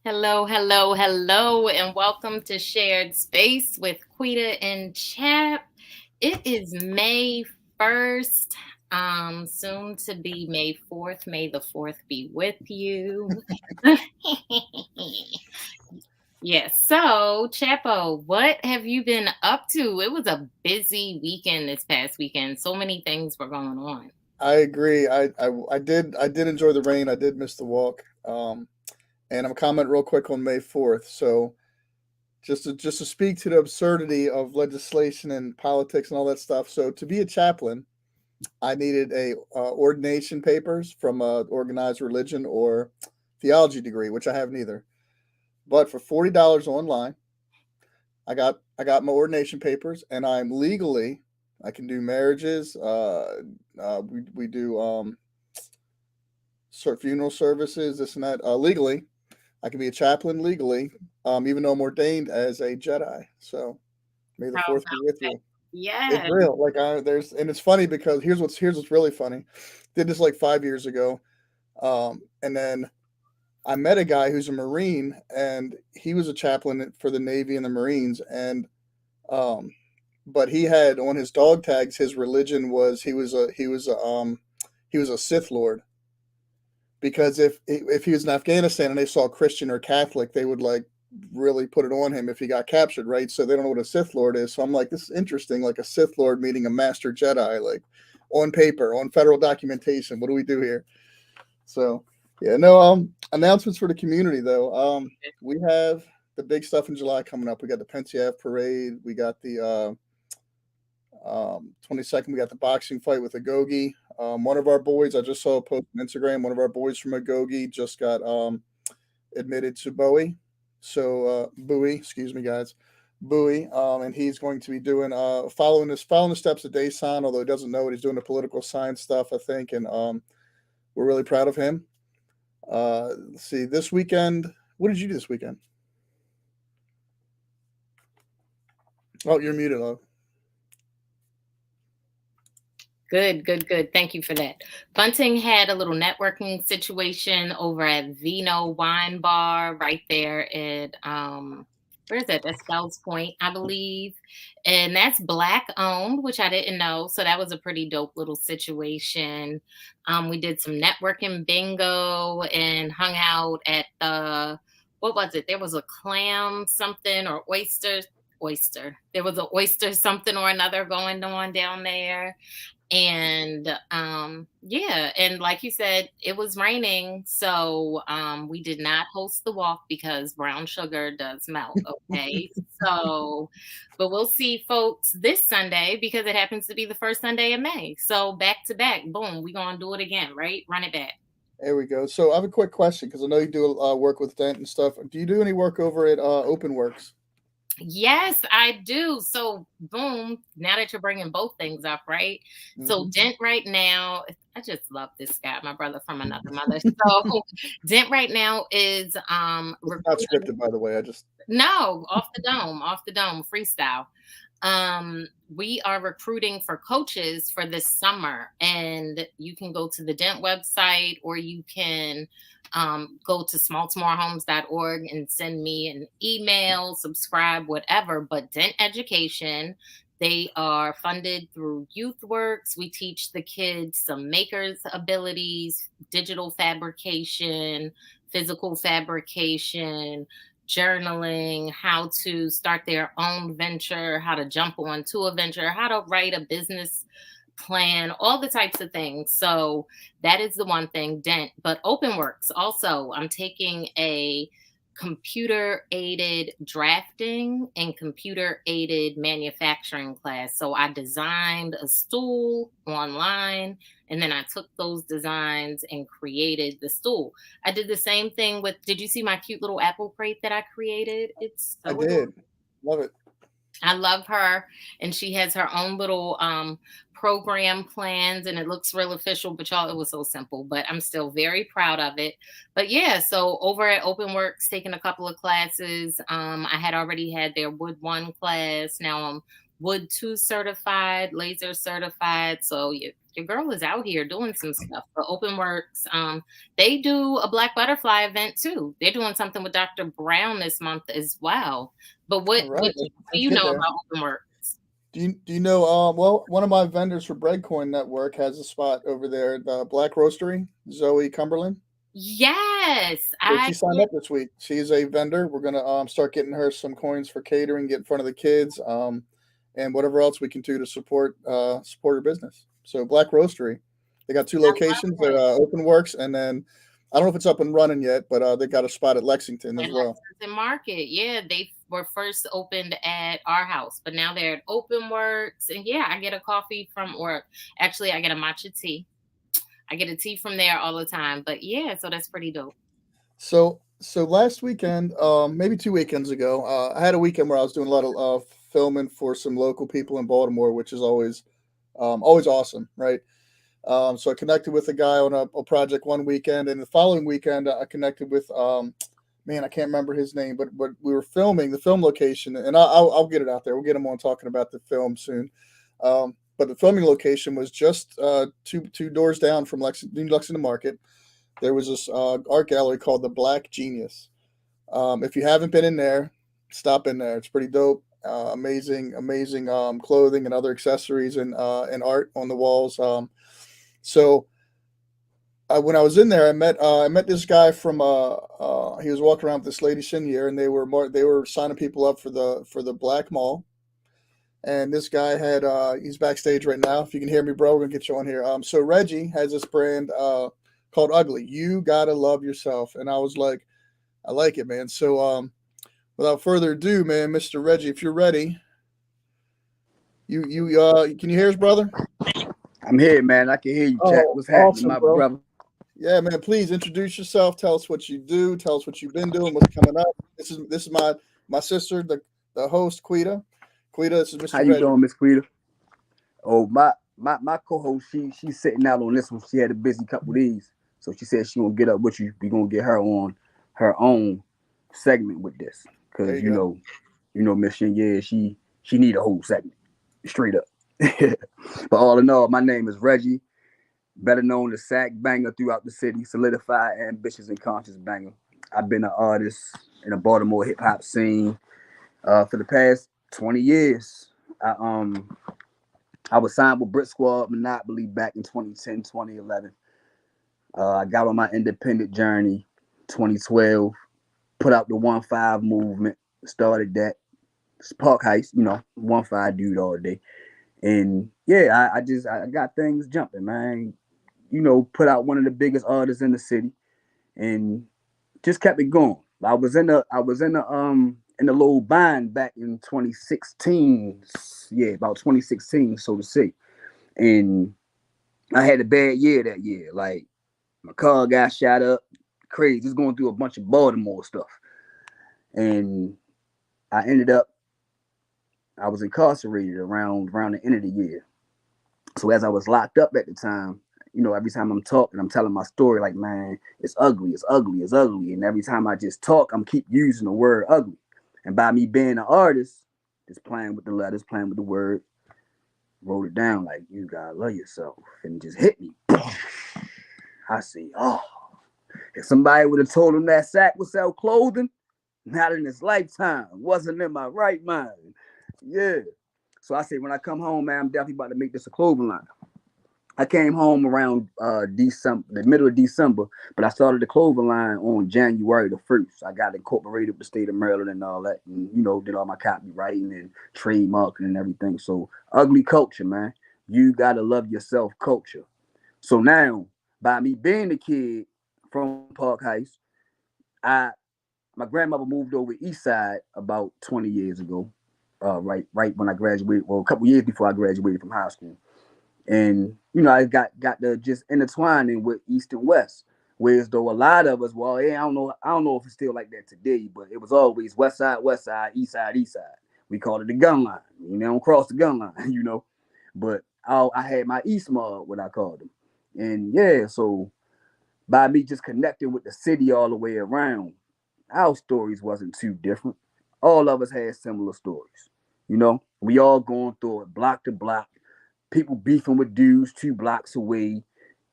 Hello, hello, hello, and welcome to Shared Space with Quita and Chap. It is May 1st, soon to be May 4th. May the 4th be with you. Yes, so Chapo, what have you been up to? It was a busy weekend this past weekend. So many things were going on. I agree. I did enjoy the rain. I did miss the walk. And I'm comment real quick on May 4th. So just to speak to the absurdity of legislation and politics and all that stuff. So to be a chaplain, I needed a ordination papers from a organized religion or theology degree, which I have neither. But for $40 online, I got my ordination papers, and I'm legally I can do marriages. We do funeral services, this and that legally. I can be a chaplain legally, even though I'm ordained as a Jedi. So may the How fourth be about with that? you. It's Yes. real. There's and it's funny because here's what's really funny. Did this like 5 years ago, and then I met a guy who's a Marine, and he was a chaplain for the Navy and the Marines, and um, but he had on his dog tags his religion was he was a Sith Lord, because if he was in Afghanistan and they saw Christian or Catholic, they would like really put it on him if he got captured, right? So they don't know what a Sith Lord is. So I'm like, this is interesting, like a Sith Lord meeting a Master Jedi, like on paper, on federal documentation. What do we do here? So yeah, no announcements for the community though. We have the big stuff in July coming up. We got the Pensieve parade. We got the 22nd, we got the boxing fight with Agogi. One of our boys, I just saw a post on Instagram. One of our boys from Agogi just got admitted to Bowie. So Bowie, excuse me, guys, Bowie, and he's going to be doing following the steps of Dason. Although he doesn't know it, he's doing the political science stuff, I think, and we're really proud of him. Let's see, this weekend, what did you do this weekend? Oh, you're muted, love. Good, good, good. Thank you for that. Bunting had a little networking situation over at Vino Wine Bar right there at where is that? That's Fells Point, I believe. And that's black owned, which I didn't know. So that was a pretty dope little situation. We did some networking bingo and hung out at the what was it? There was a clam something or oyster. There was an oyster something or another going on down there. And yeah, and like you said, it was raining, so we did not host the walk because brown sugar does melt. Okay, so but we'll see folks this Sunday because it happens to be the first Sunday of May. So back to back, boom, we gonna do it again, right? Run it back. There we go. So I have a quick question because I know you do work with Dent and stuff. Do you do any work over at Open Works? Yes, I do. So, boom, now that you're bringing both things up, right? So, Hmm. Dent right now, I just love this guy, my brother from another mother. So, Dent right now is It's not recruiting. scripted, by the way. I just No, off the dome, freestyle. We are recruiting for coaches for this summer, and you can go to the Dent website or you can go to smalltomorehomes.org and send me an email, subscribe, whatever. But Dent Education, they are funded through YouthWorks. We teach the kids some makers abilities, digital fabrication, physical fabrication, journaling, how to start their own venture, how to jump onto a venture, how to write a business plan, all the types of things. So that is the one thing, Dent. But OpenWorks also, I'm taking a computer aided drafting and computer aided manufacturing class. So I designed a stool online and then I took those designs and created the stool. I did the same thing with, did you see my cute little apple crate that I created? It's I so adorable. did love it. I love her, and she has her own little program plans, and it looks real official. But y'all, it was so simple. But I'm still very proud of it. But yeah, so over at OpenWorks, taking a couple of classes. I had already had their Wood One class. Now I'm Wood Two certified, Laser certified. So Your girl is out here doing some stuff for Open Works. They do a Black Butterfly event too. They're doing something with Dr. Brown this month as well. But All what right, do let's you get know there. about Open Works? Do you know? Well, one of my vendors for Breadcoin Network has a spot over there, the Black Roastery, Zoe Cumberland. Yes, So I she signed up this week. She's a vendor. We're gonna start getting her some coins for catering, get in front of the kids, and whatever else we can do to support her business. So Black Roastery, they got two locations. love They're it. Open Works, and then I don't know if it's up and running yet, but they got a spot at Lexington At as well. Lexington Market. Yeah, they were first opened at our house, but now they're at Open Works. And yeah, I get a coffee from, or actually, I get a matcha tea. I get a tea from there all the time. But yeah, so that's pretty dope. So last weekend, maybe 2 weekends ago, I had a weekend where I was doing a lot of filming for some local people in Baltimore, which is always awesome, right? So I connected with a guy on a project one weekend, and the following weekend I connected with man, I can't remember his name, but we were filming the film location, and I'll get it out there. We'll get him on talking about the film soon. But the filming location was just two doors down from Lexington Market. There was this art gallery called the Black Genius. If you haven't been in there, stop in there. It's pretty dope. Amazing clothing and other accessories and art on the walls. So when I was in there, I met this guy from he was walking around with this lady Chinyer, and they were signing people up for the Black Mall. And this guy had he's backstage right now. If you can hear me, bro, we're gonna get you on here. So Reggie has this brand called U.G.L.Y. You gotta love yourself, and I was like, I like it, man. So without further ado, man, Mr. Reggie, if you're ready, you can you hear us, brother? I'm here, man. I can hear you, Jack. Oh, What's happening, awesome, my bro. brother? Yeah, man. Please introduce yourself. Tell us what you do. Tell us what you've been doing. What's coming up. This is my sister, the host, Quita. Quita, this is How Mr. you Reggie. doing, Miss Quita? Oh, my co-host, she's sitting out on this one. She had a busy couple days, so she said she gonna get up with you. We gonna get her on her own segment with this, There cause you go. Miss Shin, yeah, she need a whole segment, straight up. But all in all, my name is Reggie, better known as Sack Banger throughout the city, solidified, ambitious, and conscious banger. I've been an artist in the Baltimore hip hop scene for the past 20 years. I um I was signed with Brit Squad Monopoly back in 2010, 2011. I got on my independent journey 2012, put out the 1-5 movement, started that. It's Park Heist, 1-5 dude all day. And yeah, I got things jumping, man. Put out one of the biggest artists in the city and just kept it going. I was in the low bind back in 2016. Yeah, about 2016, so to say. And I had a bad year that year. Like my car got shot up, crazy. Just going through a bunch of Baltimore stuff. And I ended up I was incarcerated around the end of the year. So as I was locked up at the time, every time I'm talking, I'm telling my story like, man, it's ugly, it's ugly, it's ugly. And every time I just talk, I'm keep using the word ugly. And by me being an artist, just playing with the letters, playing with the word, wrote it down like you gotta love yourself. And it just hit me. I see, oh, if somebody would have told him that Sack would sell clothing, not in his lifetime, wasn't in my right mind. Yeah. So I say when I come home, man, I'm definitely about to make this a clothing line. I came home around December, the middle of December, but I started the clothing line on January the 1st. I got incorporated with the state of Maryland and all that, and did all my copywriting and trademarking and everything. So ugly culture, man. You gotta love yourself culture. So now, by me being a kid from Park Heights, I my grandmother moved over east side about 20 years ago. Right when I graduated, well, a couple years before I graduated from high school. And I got to just intertwining with East and West. Whereas though a lot of us, well, yeah, I don't know if it's still like that today, but it was always West Side, East Side, East Side. We called it the gun line. Don't cross the gun line, But I had my East Mob, what I called them. And yeah, so by me just connecting with the city all the way around, our stories wasn't too different. All of us had similar stories. We all going through it block to block, people beefing with dudes 2 blocks away,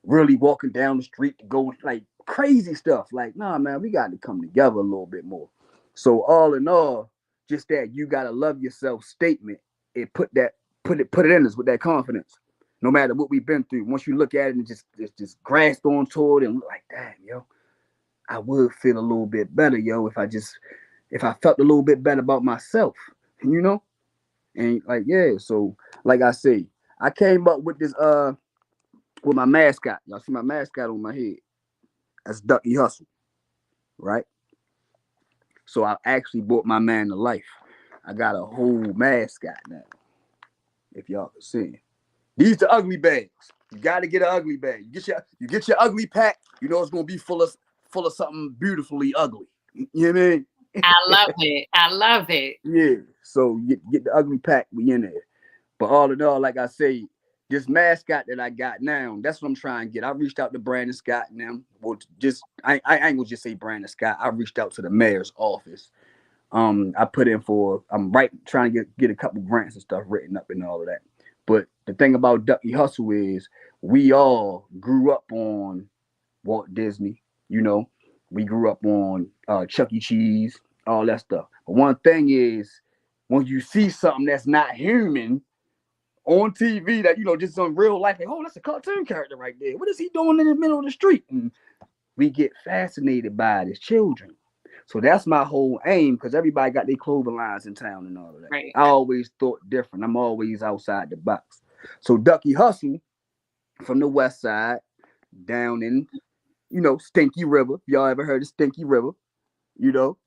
really walking down the street to go like crazy stuff. Like, nah, man, we got to come together a little bit more. So all in all, just that you gotta love yourself statement, it put it in us with that confidence. No matter what we've been through, once you look at it and just grasp onto it and look like, damn, yo, I would feel a little bit better, yo, if I felt a little bit better about myself, you know? And like, yeah, so like I say, I came up with this with my mascot. Y'all see my mascot on my head. That's Ducky Hustle, right? So I actually brought my man to life. I got a whole mascot now, if y'all can see. These the ugly bags. You gotta get an ugly bag. You get your ugly pack, you know it's gonna be full of something beautifully ugly. You know what I mean? I love it. I love it. Yeah. So get the ugly pack, we in there. But all in all, like I say, this mascot that I got now, that's what I'm trying to get. I reached out to Brandon Scott and them. Well, I ain't gonna just say Brandon Scott. I reached out to the mayor's office. I put in for I'm right trying to get a couple grants and stuff written up and all of that. But the thing about Ducky Hustle is we all grew up on Walt Disney, you know. We grew up on Chuck E. Cheese, all that stuff. But one thing is when you see something that's not human on TV that, you know, just on real life, like, oh, that's a cartoon character right there. What is he doing in the middle of the street? And we get fascinated by it as children. So that's my whole aim because everybody got their clothing lines in town and all of that. Right. I always thought different. I'm always outside the box. So Ducky Hustle from the west side down in, you know, Stinky River. Y'all ever heard of Stinky River? You know,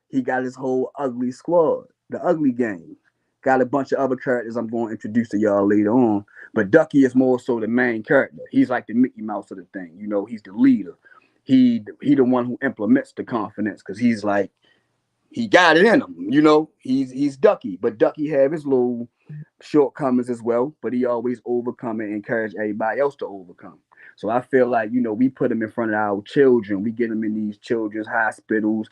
he got his whole ugly squad, the ugly gang. Got a bunch of other characters I'm going to introduce to y'all later on. But Ducky is more so the main character. He's like the Mickey Mouse of the thing. You know, he's the leader. He the one who implements the confidence because he's like, he got it in him, you know. He's Ducky, but Ducky have his little shortcomings as well, but he always overcome and encourage everybody else to overcome. So I feel like, you know, we put him in front of our children. We get him in these children's hospitals,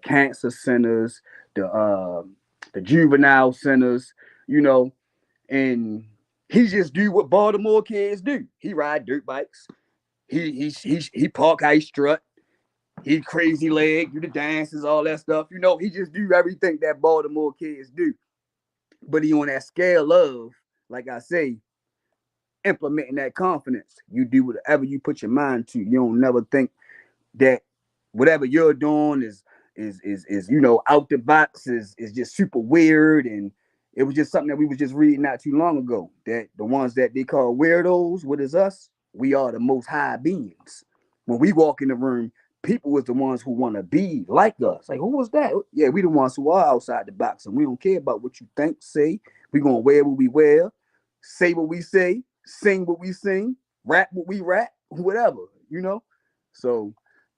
cancer centers, the juvenile centers, you know, and he just do what Baltimore kids do. He ride dirt bikes. He park how he strut. He crazy leg, do the dances, all that stuff. You know, he just do everything that Baltimore kids do. But he on that scale of, like I say, implementing that confidence. You do whatever you put your mind to. You don't never think that whatever you're doing is you know out the box is just super weird. And it was just something that we was just reading not too long ago. That the ones that they call weirdos, what is us? We are the most high beings. When we walk in the room, people was the ones who want to be like us. Like, who was that? Yeah, we the ones who are outside the box, and we don't care about what you think, say. We gonna wear what we wear, say what we say, sing what we sing, rap what we rap, whatever, you know. So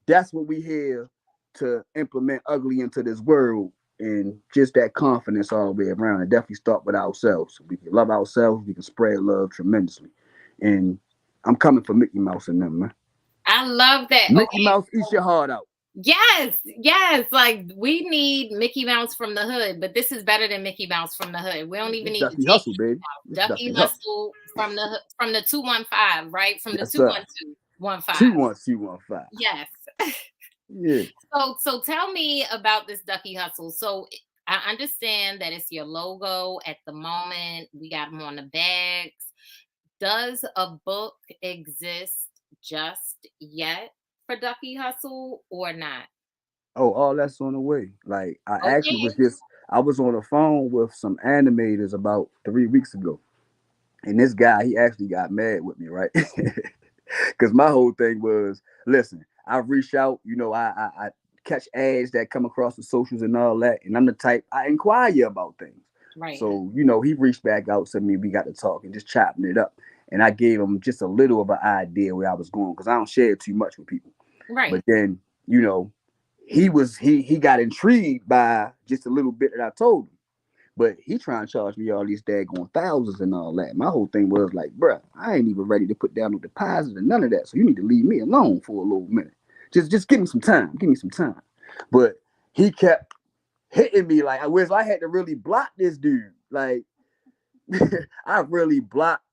that's what we here to implement ugly into this world, and just that confidence all the way around. And definitely start with ourselves. We can love ourselves. We can spread love tremendously. And I'm coming for Mickey Mouse and them, man. I love that. Mickey Okay. Mouse eats your heart out. Yes, yes. Like we need Mickey Mouse from the hood, but this is better than Mickey Mouse from the hood. We don't even It's need to Ducky take Hustle, baby. It's Ducky Ducky Hustle. Hustle from the 215, right? From the Yes, sir. 21215. 21215. Yes. Yeah. So tell me about this Ducky Hustle. So I understand that it's your logo at the moment. We got them on the bags. Does a book exist just yet for Ducky Hustle or not? Oh, all that's on the way. Like Okay. I was on the phone with some animators about 3 weeks ago. And this guy, he actually got mad with me, right? Because my whole thing was, listen, I reach out, you know, I catch ads that come across the socials and all that, and I'm the type I inquire about things. Right. So, you know, he reached back out to me. We got to talk and just chopping it up. And I gave him just a little of an idea where I was going because I don't share too much with people. Right. But then, you know, he got intrigued by just a little bit that I told him. But he trying to charge me all these daggone thousands and all that. My whole thing was like, bruh, I ain't even ready to put down no deposit and none of that. So you need to leave me alone for a little minute. Just give me some time. Give me some time. But he kept hitting me like I had to really block this dude. Like I really blocked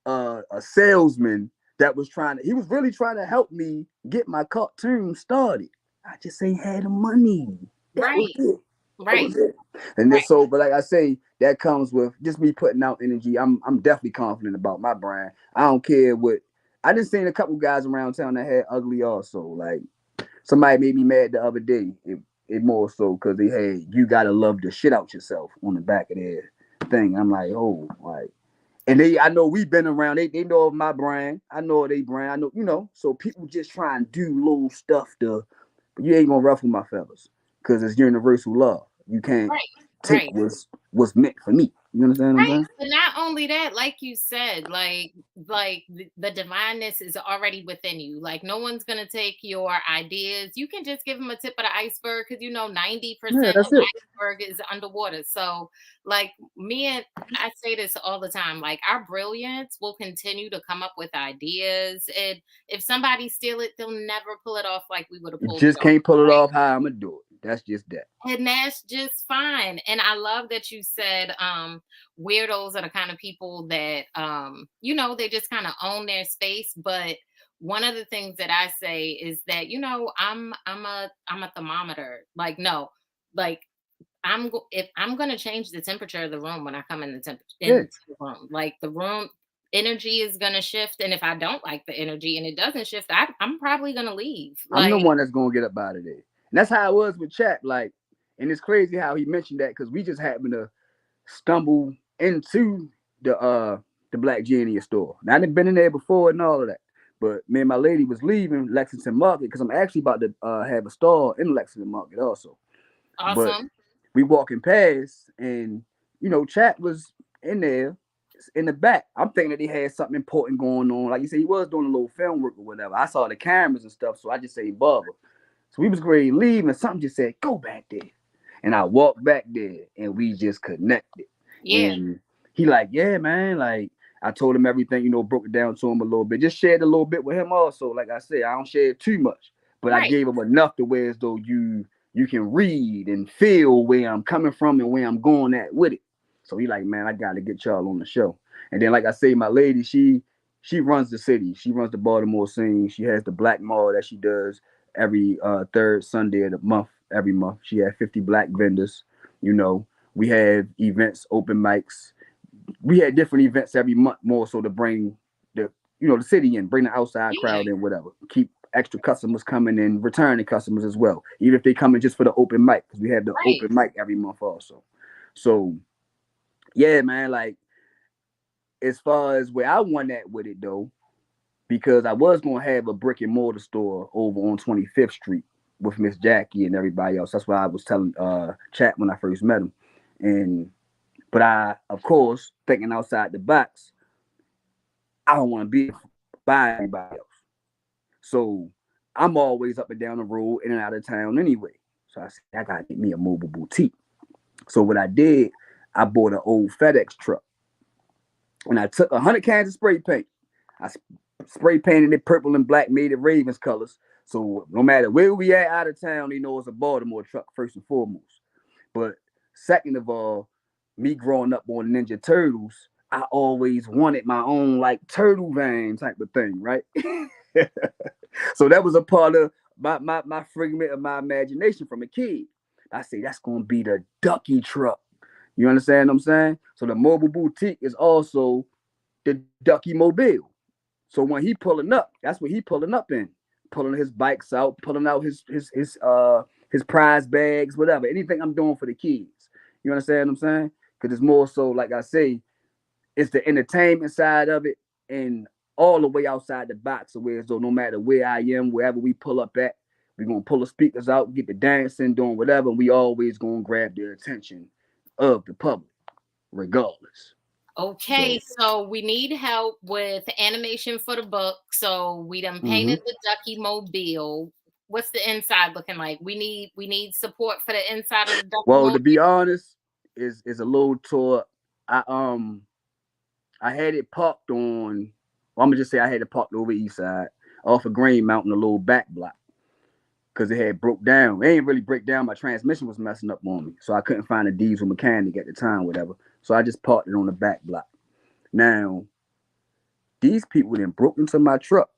a salesman that was he was really trying to help me get my cartoon started. I just ain't had the money. That was Right. it. That Right. was it. And then Right. so, but like I say, that comes with just me putting out energy. I'm definitely confident about my brand. I don't care what. I just seen a couple guys around town that had ugly also. Like somebody made me mad the other day. It more so because they had "You gotta love the shit out yourself" on the back of their thing. I'm like, oh, like, and I know we've been around. They know of my brand. I know of they brand. I know, So people just try and do little stuff but you ain't gonna ruffle my feathers because it's universal love. You can't Right. take Right. what's meant for me. You understand what I'm Right. saying? But not only that, like you said, like the divineness is already within you. Like no one's gonna take your ideas. You can just give them a tip of the iceberg because 90% Yeah, of that's the it. iceberg is underwater. So like me and I say this all the time, like our brilliance will continue to come up with ideas. And if somebody steal it, they'll never pull it off like we would have You pulled it just off. can't pull it off how I'm gonna do it. That's just that. And that's just fine. And I love that you said weirdos are the kind of people that they just kind of own their space. But one of the things that I say is that, I'm a thermometer. Like, no, like if I'm gonna change the temperature of the room when I come in Yeah. into the room, like the room energy is gonna shift. And if I don't like the energy and it doesn't shift, I'm probably gonna leave. I'm the Like, one that's gonna get up out of there. And that's how it was with Chap. Like, and it's crazy how he mentioned that because we just happened to stumble into the Black Genius store. Now, I've been in there before and all of that. But me and my lady was leaving Lexington Market because I'm actually about to have a store in Lexington Market also. But awesome. we walking past and Chap was in there in the back. I'm thinking that he had something important going on. Like you said, he was doing a little film work or whatever. I saw the cameras and stuff, so I just say Bubba. So we was ready to leave, and something just said, "Go back there." And I walked back there, and we just connected. Yeah. And he like, "Yeah, man." Like I told him everything, broke it down to him a little bit. Just shared a little bit with him also. Like I said, I don't share too much, but I Right. gave him enough to where as though you can read and feel where I'm coming from and where I'm going at with it. So he like, man, I gotta get y'all on the show. And then, like I say, my lady, she runs the city. She runs the Baltimore scene. She has the Black Mall that she does every third Sunday of the month. Every month, she has 50 black vendors. You know, we have events, open mics. We had different events every month, more so to bring the city in, bring the outside Yeah. crowd in, whatever. Keep extra customers coming in, returning customers as well, even if they come in just for the open mic because we have the Right. open mic every month also. So yeah, man, like as far as where I won at with it though, because I was gonna have a brick and mortar store over on 25th Street with Miss Jackie and everybody else. That's why I was telling Chat when I first met him. And but I, of course, thinking outside the box, I don't want to be by anybody else. So I'm always up and down the road, in and out of town anyway. So I said, I gotta get me a mobile boutique. So what I did, I bought an old FedEx truck and I took 100 cans of spray paint. I spray painted it purple and black, made it Ravens colors. So no matter where we at out of town, they know it's a Baltimore truck first and foremost. But second of all, me growing up on Ninja Turtles, I always wanted my own like turtle van type of thing, right? So that was a part of my figment of my imagination from a kid. I say that's gonna be the Ducky truck. You understand what I'm saying? So the mobile boutique is also the Ducky Mobile. So when he pulling up, that's what he pulling up in. Pulling his bikes out, pulling out his prize bags, whatever. Anything I'm doing for the kids. You understand what I'm saying? Because it's more so, like I say, it's the entertainment side of it and all the way outside the box. So where so no matter where I am, wherever we pull up at, we're gonna pull the speakers out, get the dancing, doing whatever, and we always gonna grab the attention of the public, regardless. Okay, So so we need help with animation for the book. So we done mhm. painted the Ducky Mobile. What's the inside looking like? We need support for the inside of the Ducky Well, to Mobile. be honest, is a little tour. I um I had it parked on. Well, I'm gonna just say I had it parked over East Side, off of Green Mountain, a little back block, because it had broke down. It ain't really break down. My transmission was messing up on me, so I couldn't find a diesel mechanic at the time, whatever. So I just parked it on the back block. Now these people then broke into my truck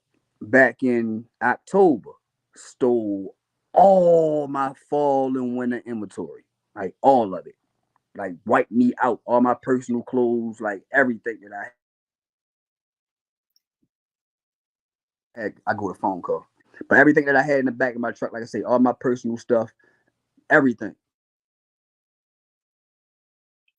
back in October, stole all my fall and winter inventory, like all of it, like wiped me out, all my personal clothes, like everything that I go to phone call, but everything that I had in the back of my truck, like I say, all my personal stuff, everything.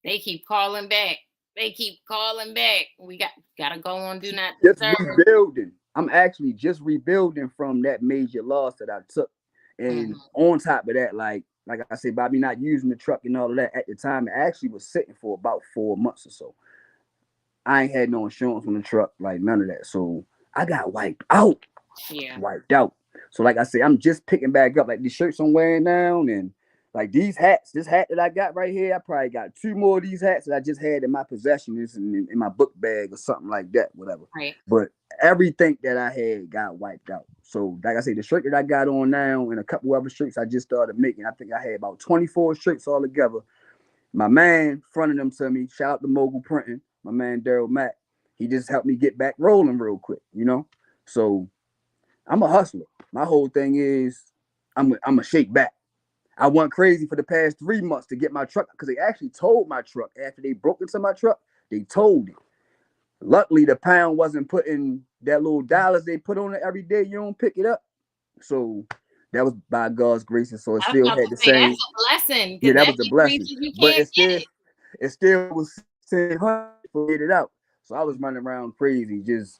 They keep calling back. They keep calling back. We gotta go on do not Just disturb. rebuilding. I'm actually just rebuilding from that major loss that I took. And on top of that, like I said, by me not using the truck and all of that at the time, it actually was sitting for about 4 months or so. I ain't had no insurance on the truck, like none of that. So I got wiped out. Yeah. Wiped out. So like I said, I'm just picking back up. Like these shirts I'm wearing now, and like these hats, this hat that I got right here, I probably got 2 more of these hats that I just had in my possession, in my book bag or something like that, whatever. Right. But everything that I had got wiped out. So like I say, the shirt that I got on now and a couple other shirts I just started making, I think I had about 24 shirts all together. My man fronted them to me. Shout out to Mogul Printing, my man Daryl Mack. He just helped me get back rolling real quick, you know? So I'm a hustler. My whole thing is I'm a shake back. I went crazy for the past 3 months to get my truck because they actually towed my truck after they broke into my truck. They towed it. Luckily, the pound wasn't putting that little dollars they put on it every day. You don't pick it up. So that was by God's grace, and so it I was still about had to the say same. that's a blessing Yeah, because that that was a blessing. increases you But can't get it. it still was 700 to get it out. So I was running around crazy, just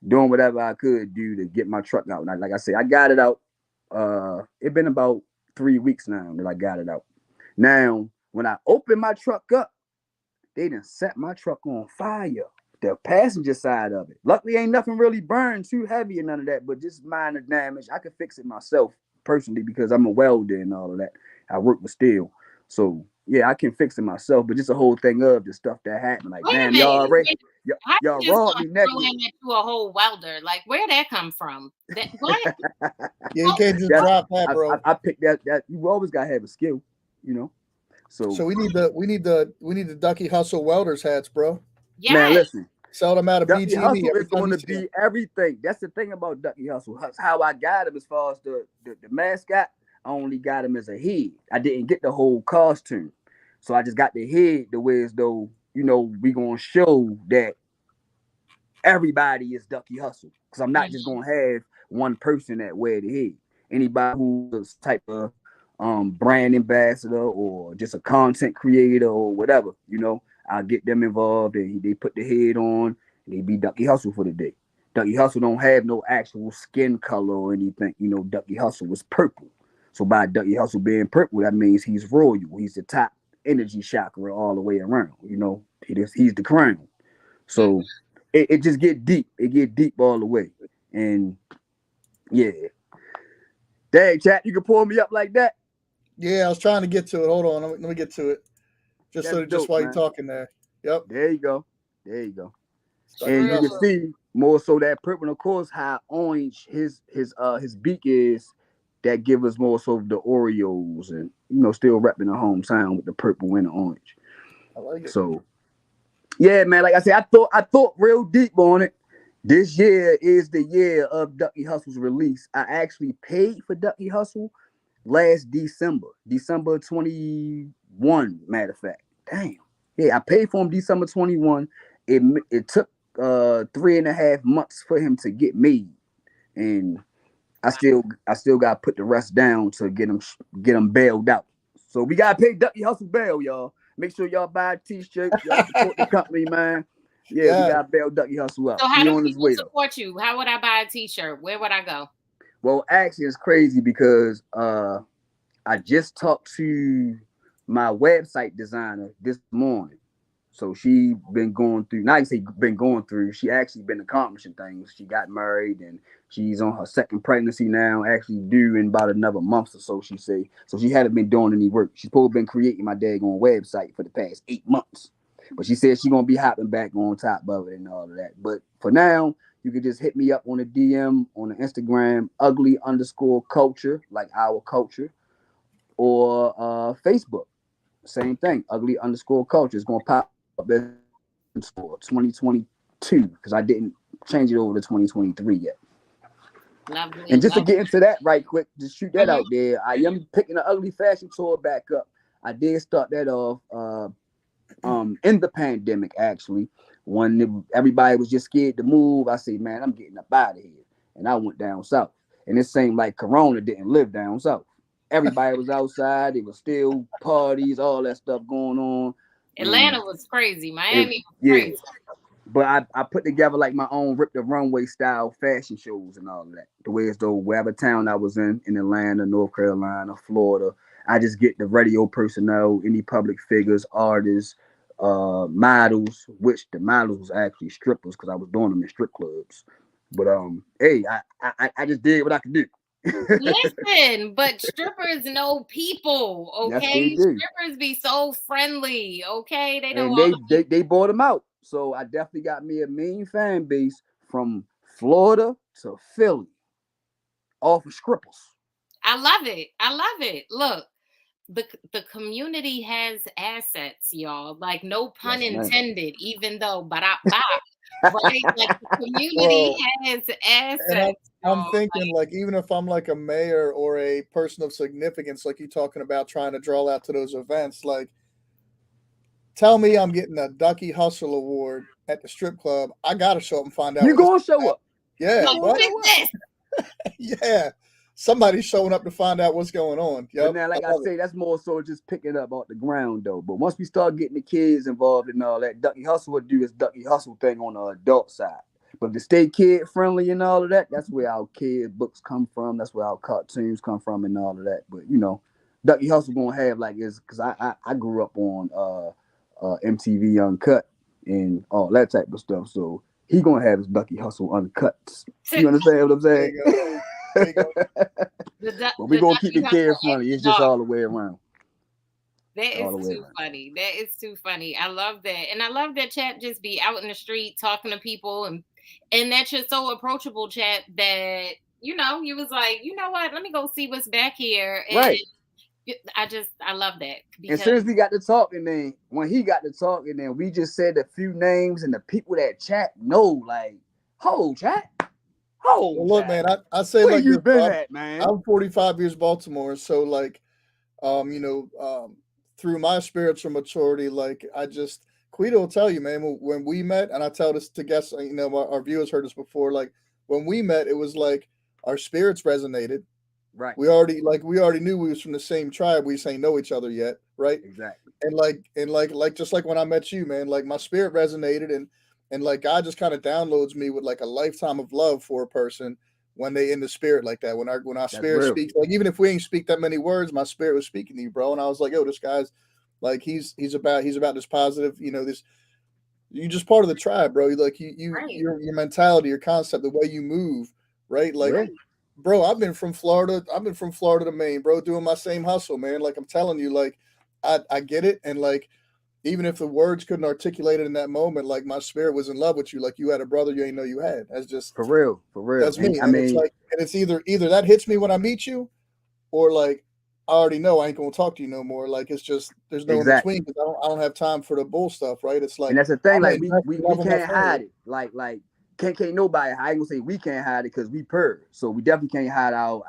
doing whatever I could do to get my truck out. And like I say, I got it out. It been about 3 weeks now that I got it out. Now, when I opened my truck up, they done set my truck on fire. The passenger side of it. Luckily, ain't nothing really burned too heavy and none of that, but just minor damage. I could fix it myself personally because I'm a welder and all of that. I work with steel. So yeah, I can fix it myself, but just a whole thing of the stuff that happened. Like, Wait a damn, minute. How y'all you just robbed gonna me throw naked. him into a whole welder? Like, where'd that come from? That what? Yeah, you can't just drop that, bro. I picked that you always gotta have a skill, you know. So So we need the Ducky Hustle welders hats, bro. man, Yes. listen, Sell them out of Ducky BG&E Hustle every is time going you to see them. be everything. That's the thing about Ducky Hustle. That's how I got him as far as the mascot. I only got him as a head. I didn't get the whole costume. So I just got the head the way as though, we going to show that everybody is Ducky Hustle. Because I'm not just going to have one person that wear the head. Anybody who's type of brand ambassador or just a content creator or whatever, I'll get them involved and they put the head on and they be Ducky Hustle for the day. Ducky Hustle don't have no actual skin color or anything. Ducky Hustle was purple. So by Ducky Hustle being purple, that means he's royal. He's the top energy chakra all the way around. He's the crown. So it just get deep. It get deep all the way. And yeah. Dang, chat, you can pull me up like that. Yeah, I was trying to get to it. Hold on, let me get to it. That's Just dope, while you're man. talking there. Yep. There you go. There you go. Ducky And you can Hustle. see more so that purple, of course, how orange his beak is. That give us more so the Oreos and still repping the hometown with the purple and the orange. I like it. So yeah, man. Like I said, I thought real deep on it. This year is the year of Ducky Hustle's release. I actually paid for Ducky Hustle last December 21, matter of fact. Damn. Yeah, I paid for him December 21. It took 3.5 months for him to get made. And I still gotta put the rest down to get him bailed out. So we gotta pay Ducky Hustle bail, y'all. Make sure y'all buy t-shirts. Y'all support the company, man. Yeah, we Yeah. gotta bail Ducky Hustle out. So how He do on his people way though. support you? How would I buy a t-shirt? Where would I go? Well, actually, it's crazy because I just talked to my website designer this morning. So she been going through, not to say been going through, she actually been accomplishing things. She got married and she's on her second pregnancy now, actually due in about another month or so, she say. So she haven't been doing any work. She's probably been creating my daggone website for the past 8 months. But she said she's going to be hopping back on top of it and all of that. But for now, you can just hit me up on the DM, on the Instagram, ugly_culture, like our culture, or Facebook. Same thing, ugly_culture. It's going to pop up for 2022 because I didn't change it over to 2023 yet. Lovely, And just to lovely. get into that right quick, just shoot that Mhm. out there. I am picking the ugly fashion tour back up. I did start that off in the pandemic actually. When everybody was just scared to move, I said, man, I'm getting up out of here. And I went down south. And it seemed like Corona didn't live down south. Everybody was outside, there was still parties, all that stuff going on. And Atlanta was crazy. it, Miami was yeah, crazy. but I put together like my own Rip the Runway style fashion shows and all of that. The way as though wherever town I was in Atlanta, North Carolina, Florida, I just get the radio personnel, any public figures, artists, models, which the models was actually strippers because I was doing them in strip clubs. But hey, I just did what I could do. Listen, but strippers know people, Yes, they okay? do. Strippers be so friendly, okay? They know And all they, the they people. they bought them out. So I definitely got me a mean fan base from Florida to Philly, all for strippers. I love it. I love it. Look, the community has assets, y'all. Like no pun Yes, man. intended, even though right? Like the community Bro, has and assets, I'm y'all. thinking like even if I'm like a mayor or a person of significance, like you talking about trying to draw out to those events, like tell me I'm getting a Ducky Hustle Award at the strip club. I gotta show up and find out You what this gonna is show about. up. You Yeah, Like, gonna who what? is show up. this? Yeah. Somebody's showing up to find out what's going on. But Yep. now, I like I love it. say, that's more so just picking up off the ground though. But once we start getting the kids involved in all that, Ducky Hustle would do his Ducky Hustle thing on the adult side. But to stay kid friendly and all of that, that's where our kid books come from. That's where our cartoons come from and all of that. But Ducky Hustle gonna have like is because I grew up on MTV Uncut and all that type of stuff. So he gonna have his Ducky Hustle uncut. You understand what I'm There saying? you go. There you go. But we The gonna keep Ducky it kid Hustle and friendly. the It's just dog. all the way around. That All is the way too around. funny. That is too funny. I love that. And I love that Chap just be out in the street talking to people and that you're so approachable, Chap, that you was like, you know what, let me go see what's back here. And Right. I love that As because soon as we got to talking, then when he got to talking, then we just said a few names, and the people that chat know, like, "Ho, chat, ho, Well, look, chat, man, I say it where like you this, been bro. at, man?" I'm 45 years Baltimore, so like, you know, through my spiritual maturity, like I just Quito will tell you, man, when we met, and I tell this to guests, our viewers heard this before. Like when we met, it was like our spirits resonated. Right. We already knew we was from the same tribe. We just ain't know each other yet, right? Exactly. And just like when I met you, man, like my spirit resonated and like God just kind of downloads me with like a lifetime of love for a person when they in the spirit like that. When our That's spirit real. speaks, like even if we ain't speak that many words, my spirit was speaking to you, bro. And I was like, yo, this guy's like he's about this positive, this you're just part of the tribe, bro. Like right, your mentality, your concept, the way you move, right? Like, Yeah. right. bro, I've been from Florida to Maine, bro, doing my same hustle, man. Like I'm telling you, like I get it, and like even if the words couldn't articulate it in that moment, like my spirit was in love with you, like you had a brother you ain't know you had. That's just For real. For real. that's me, And I and it's mean, like, and it's either that hits me when I meet you, or like I already know I ain't gonna talk to you no more. Like it's just there's no in exactly. between because I don't have time for the bull stuff, right? It's And like that's the thing. I'm gonna Like we invest we in we loving my can't family. hide it. Like can't nobody. I ain't gonna say we can't hide it because we purge. So we definitely can't hide our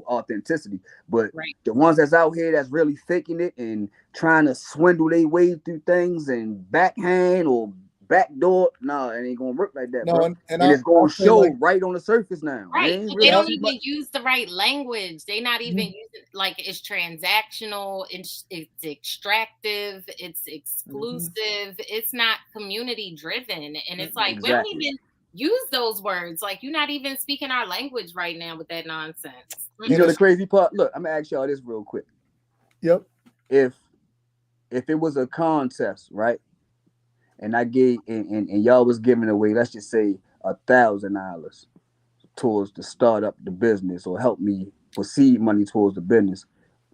authenticity. But Right. the ones that's out here that's really faking it and trying to swindle their way through things and backhand or backdoor, no, it ain't gonna work like that, No, bro. and And I it's gonna I'll say show like right on the surface now. It Right. ain't And they really yep. don't too much. even use the right language. They not even Mhm, using like it's transactional, it's extractive, it's mhm. exclusive, it's not community driven. And it's like we don't Exactly. even use those words. Like you're not even speaking our language right now with that nonsense. You And know the it's crazy part. Look, I'm gonna ask y'all this real quick. yep. If if it was a contest, right? And I gave and y'all was giving away, let's just say $1,000 towards to start up the business or help me for seed money towards the business.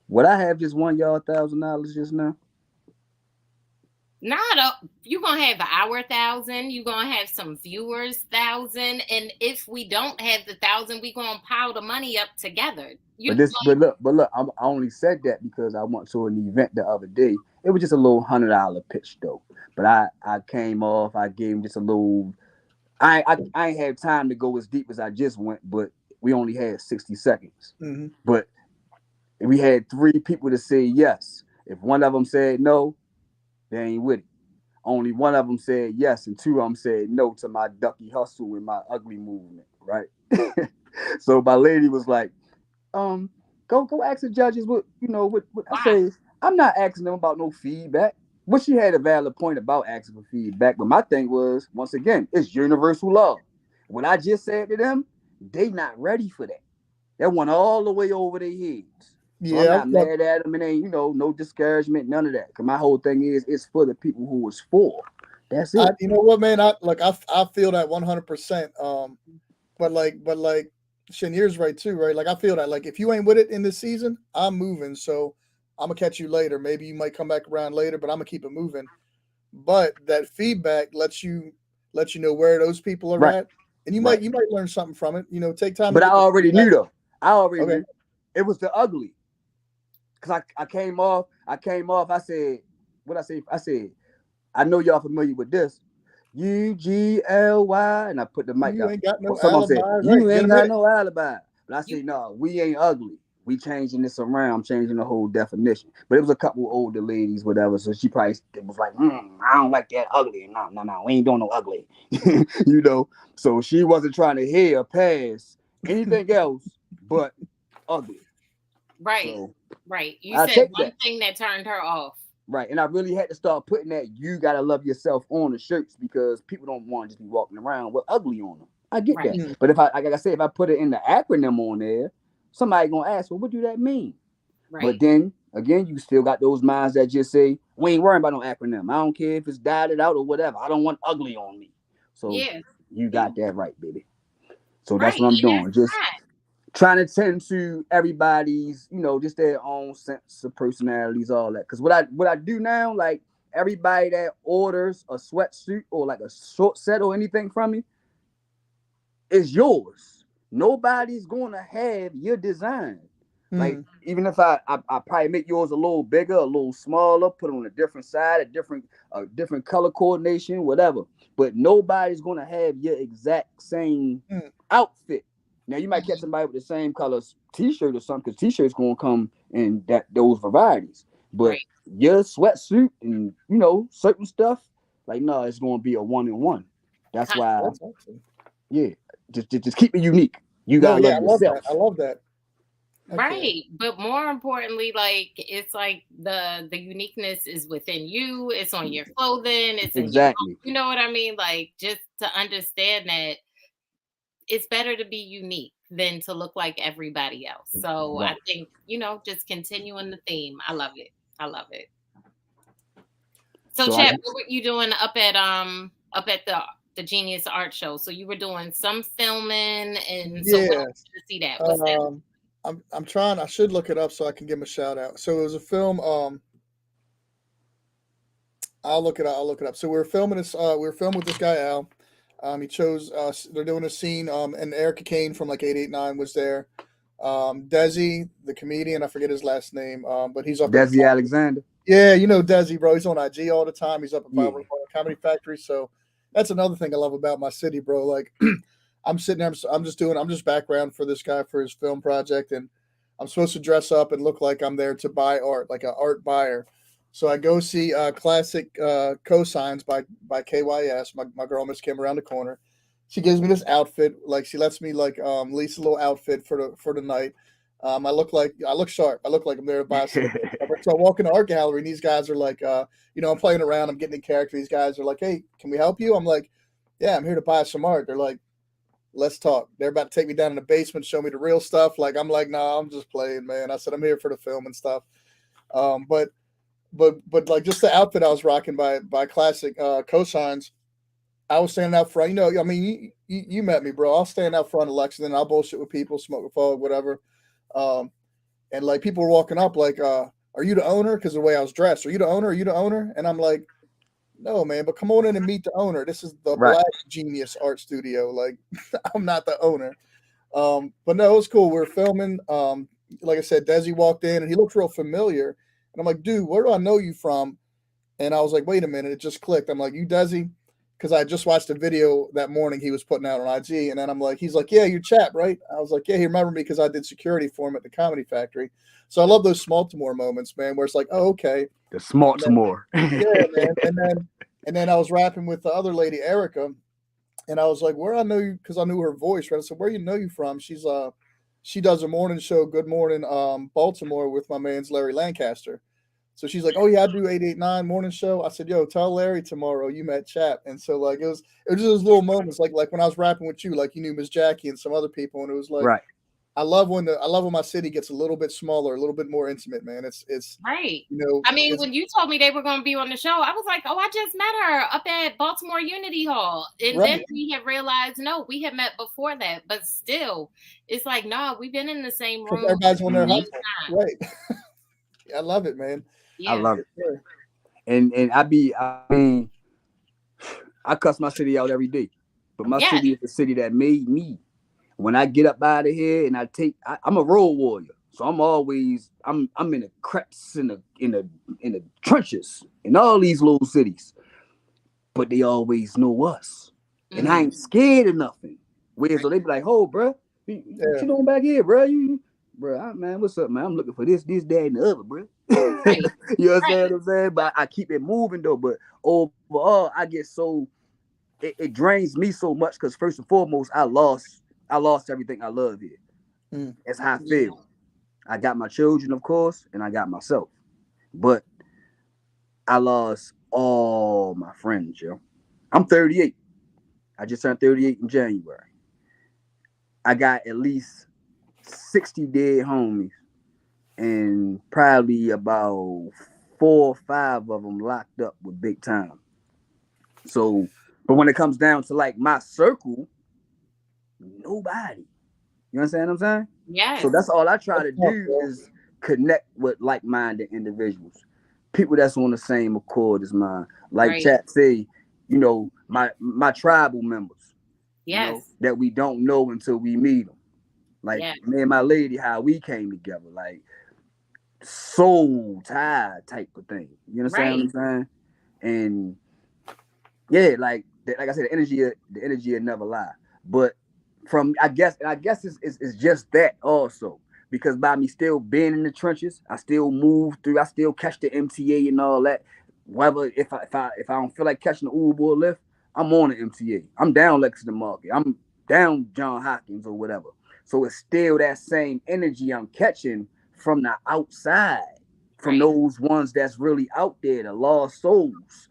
Would I have just won y'all $1,000 just now? Not a, you gonna have our 1,000, you gonna have some viewers 1,000, and if we don't have the 1,000, we gonna pile the money up together. You But look, I only said that because I went to an event the other day. It was just a little $100 pitch though. But I came off. I gave him just a little. I ain't had time to go as deep as I just went, but we only had 60 seconds. Mm-hmm. But we had 3 people to say yes. If one of them said no, they ain't with it. Only one of them said yes, and 2 of them said no to my ducky hustle and my ugly movement, right? So my lady was like, go ask the judges what I Why? say. I'm not asking them about no feedback. But she had a valid point about asking for feedback. But my thing was, once again, it's universal law. What I just said to them, they not ready for that. That went all the way over their heads. So I'm Yeah, not mad at them. It ain't, no discouragement, none of that. Cause my whole thing is, it's for the people who was for. That's it. you know what, man? I feel that 100%. But Shanier's right too, right? Like I feel that like if you ain't with it in this season, I'm moving. So I'm gonna catch you later. Maybe you might come back around later, but I'm gonna keep it moving. But that feedback lets you know where those people are Right, at, and right. you might learn something from it. Take time to But I get the already feedback. knew though. I already Okay. knew. It was the ugly. Cause I came off. I said, what I say? I said, I know y'all familiar with this. U.G.L.Y. And I put the mic You out. ain't got Or no someone alibi, said, right? you Get ain't them in got it. no alibi. But I You say, no, we ain't ugly. We changing this around. I'm changing the whole definition. But it was a couple older ladies, whatever. So she probably was like, I don't like that ugly. No, we ain't doing no ugly. you know. So she wasn't trying to hear or pass anything else but ugly. right, So right. You I said take one that. thing that turned her off. Right. And I really had to start putting that you gotta love yourself on the shirts because people don't want to just be walking around with ugly on them. I get that. Right, Mm. But if I like I said, if I put it in the acronym on there, somebody gonna ask, well, what do that mean? But right. then again, you still got those minds that just say, we ain't worrying about no acronym. I don't care if it's dotted out or whatever. I don't want ugly on me. So Yeah, you yeah. got that right, baby. So that's Right, what I'm and doing. that's Just fine. trying to tend to everybody's, just their own sense of personalities, all that. Because what I do now, like everybody that orders a sweatsuit or like a short set or anything from me, is yours. Nobody's gonna have your design. Like Mm. even if I probably make yours a little bigger, a little smaller, put it on a different side, a different color coordination, whatever. But nobody's gonna have your exact same Mm. outfit. Now you might catch Mhm. somebody with the same color t-shirt or something, because t-shirts gonna come in those varieties. But Right. your sweatsuit and certain stuff, like no, it's gonna be a one in one. That's Con- why, That's awesome. yeah, just keep it unique. You No, gotta yeah, love I love that. I yourself. love that. Heck yeah. Right. But more importantly, like it's like the uniqueness is within you, it's on your clothing, it's in your Exactly. you know what I mean? Like just to understand that it's better to be unique than to look like everybody else. So I Right. think, just continuing the theme. I love it. I love it. So So I Chad, what were you doing up at the Genius Art Show? So you were doing some filming, and so when Yeah. are we gonna see that? What's that? Um, I'm trying. I should look it up so I can give him a shout out. So it was a film. I'll look it up. I'll look it up. So we were filming this. We were filming with this guy Al. He chose. They're doing a scene. And Erica Kane from like 889 was there. Desi, the comedian. I forget his last name. But he's up at. Desi Alexander. Yeah, you know Desi, bro. He's on IG all the time. He's up at Yeah. Baltimore Comedy Factory. So that's another thing I love about my city, bro. Like I'm sitting there. I'm just background for this guy for his film project, and I'm supposed to dress up and look like I'm there to buy art, like an art buyer. So I go see classic cosigns by KYS. My girl Miss Kim around the corner. She gives me this outfit. Like she lets me like lease a little outfit for the night. I look sharp. I look like I'm there to buy some. So I walk in the art gallery, and these guys are like, I'm playing around. I'm getting in character. These guys are like, "Hey, can we help you?" I'm like, "Yeah, I'm here to buy some art." They're like, "Let's talk." They're about to take me down in the basement, show me the real stuff. Like I'm like, "Nah, I'm just playing, man." I said, "I'm here for the film and stuff." But like just the outfit I was rocking by classic cosigns. I was standing out front. I mean, you met me, bro. I'll stand out front of Lexington. I'll bullshit with people, smoke a fog, whatever. Um, and like people were walking up, like, "Are you the owner?" Because the way I was dressed, "Are you the owner? Are you the owner?" And I'm like, "No, man, but come on in and meet the owner. This is the Right. Black Genius Art Studio. Like, I'm not the owner." But no, it was cool. We were filming. Like I said, Desi walked in and he looked real familiar, and I'm like, "Dude, where do I know you from?" And I was like, "Wait a minute!" It just clicked. I'm like, "You Desi?" because I just watched a video that morning he was putting out on IG, and then I'm like, he's like, yeah, you're Chap, right? I was like, yeah, he remembered me because I did security for him at the Comedy Factory. So I love those Smaltimore moments, man, where it's like, oh, okay. The Smaltimore. Yeah, man. And then I was rapping with the other lady, Erica, and I was like, where I know you, because I knew her voice, right? I said, where you know you from? She does a morning show, Good Morning Baltimore, with my man's Larry Lancaster. So she's like, oh yeah, I do 889 morning show. I said, yo, tell Larry tomorrow you met Chap. And so like it was just those little moments, like when I was rapping with you, like you knew Miss Jackie and some other people, and it was like, Right. I love when my city gets a little bit smaller, a little bit more intimate, man. It's right. you know, I mean, it's when you told me they were going to be on the show, I was like, oh, I just met her up at Baltimore Unity Hall. And then right. we had realized, no, we had met before that. But still, it's like, no, we've been in the same Because room everybody's on their many hustle. times. Right. I love it, man. I Yeah. love it. Sure. And I mean, I cuss my city out every day. But my Yes. city is the city that made me. When I get up out of here and I'm a road warrior. So I'm in the creps in the trenches in all these little cities. But they always know us. And I ain't scared of nothing. Whereas so they be like, oh, bro, what you doing back here, bro? Man, what's up, man? I'm looking for this, that, and the other, bro. Right. You understand what I'm saying? But I keep it moving though. But overall, I get so it drains me so much because first and foremost, I lost everything I love here. That's how I feel. I got my children, of course, and I got myself. But I lost all my friends, yo. I'm 38. I just turned 38 in January. I got at least 60 dead homies and probably about 4 or 5 of them locked up with big time. So, but when it comes down to like my circle, nobody. You understand what I'm saying? Yes. So that's all I try to do is connect with like-minded individuals, people that's on the same accord as mine. Like Right. Chat say, you know, my tribal members, Yes. you know, that we don't know until we meet them. Like Yes. me and my lady, how we came together, like soul tie type of thing. You understand what I'm saying? And yeah, like I said, the energy will never lie. But from I guess it's just that also. Because by me still being in the trenches, I still move through, I still catch the MTA and all that. Whether if I don't feel like catching the Uber or Lyft, I'm on the MTA. I'm down Lexington Market. I'm down John Hopkins or whatever. So it's still that same energy I'm catching from the outside, from those ones that's really out there, the lost souls,